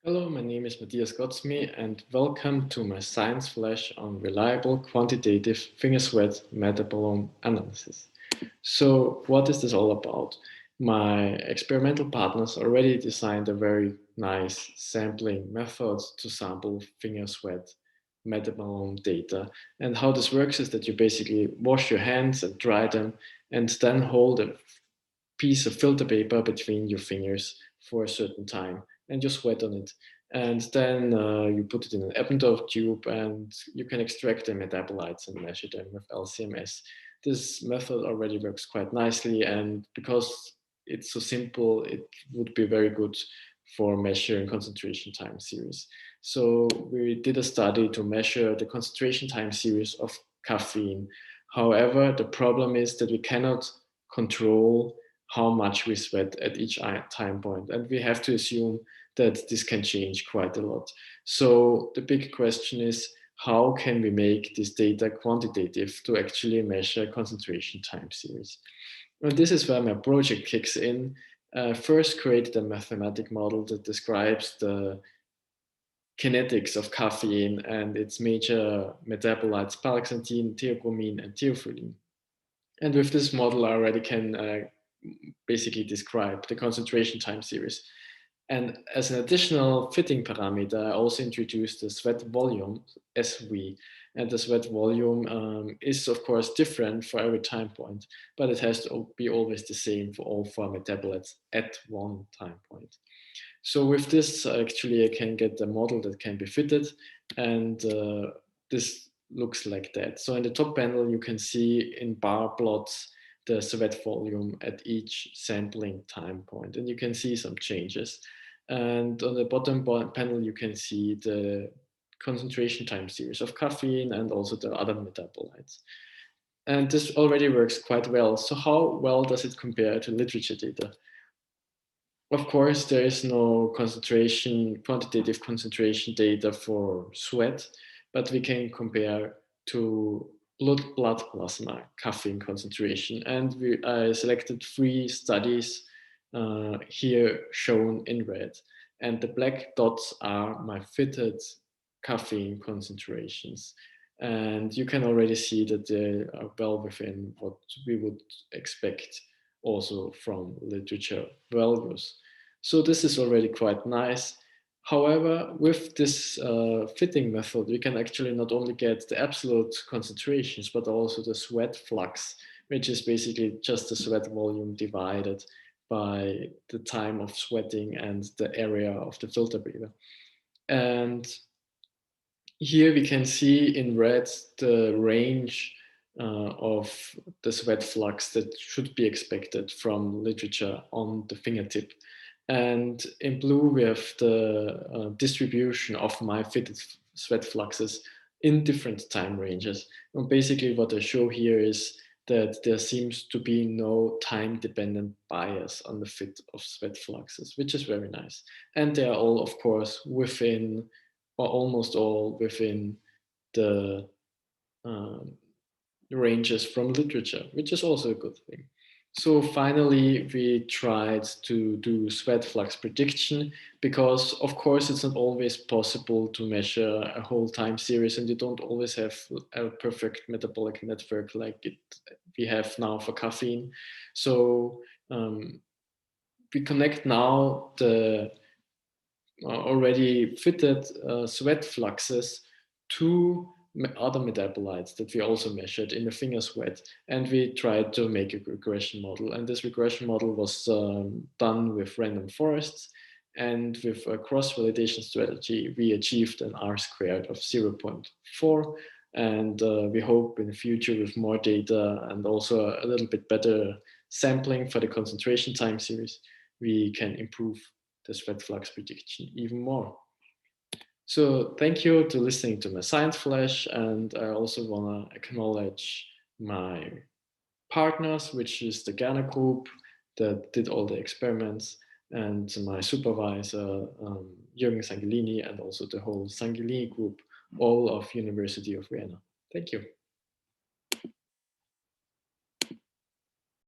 Hello, my name is Matthias Gotsmy and welcome to my science flash on reliable quantitative finger sweat metabolome analysis. So what is this all about? My experimental partners already designed a very nice sampling method to sample finger sweat metabolome data. And how this works is that you basically wash your hands and dry them and then hold a piece of filter paper between your fingers for a certain time and you sweat on it. And then you put it in an Eppendorf tube and you can extract the metabolites and measure them with LCMS. This method already works quite nicely, and because it's so simple, it would be very good for measuring concentration time series. So we did a study to measure the concentration time series of caffeine. However, the problem is that we cannot control how much we sweat at each time point, and we have to assume that this can change quite a lot. So the big question is, how can we make this data quantitative to actually measure concentration time series? And this is where my project kicks in. First created a mathematic model that describes the kinetics of caffeine and its major metabolites, paraxanthine, theobromine, and theophylline. And with this model, I already can basically describe the concentration time series. And as an additional fitting parameter, I also introduced the sweat volume, SV. And the sweat volume is, of course, different for every time point, but it has to be always the same for all four metabolites at one time point. So with this, actually, I can get a model that can be fitted, and this looks like that. So in the top panel, you can see in bar plots the sweat volume at each sampling time point, and you can see some changes. And on the bottom panel, you can see the concentration time series of caffeine and also the other metabolites. And this already works quite well. So how well does it compare to literature data? Of course, there is no quantitative concentration data for sweat, but we can compare to blood plasma caffeine concentration. And I selected 3 studies here shown in red. And the black dots are my fitted caffeine concentrations. And you can already see that they are well within what we would expect also from literature values. So this is already quite nice. However, with this fitting method, we can actually not only get the absolute concentrations, but also the sweat flux, which is basically just the sweat volume divided by the time of sweating and the area of the filter paper. And here we can see in red the range of the sweat flux that should be expected from literature on the fingertip. And in blue, we have the distribution of my fitted sweat fluxes in different time ranges. And basically what I show here is that there seems to be no time-dependent bias on the fit of sweat fluxes, which is very nice. And they are all, of course, within, or almost all within the ranges from literature, which is also a good thing. So finally, we tried to do sweat flux prediction because, of course, it's not always possible to measure a whole time series, and you don't always have a perfect metabolic network like we have now for caffeine. So we connect now the already fitted sweat fluxes to other metabolites that we also measured in the finger sweat, and we tried to make a regression model. And this regression model was done with random forests, and with a cross-validation strategy, we achieved an R² of 0.4. And we hope in the future with more data and also a little bit better sampling for the concentration time series, we can improve the sweat flux prediction even more. So thank you to listening to my science flash, and I also want to acknowledge my partners, which is the Gerner group that did all the experiments, and my supervisor, Jürgen Zanghellini, and also the whole Zanghellini group, all of University of Vienna. Thank you.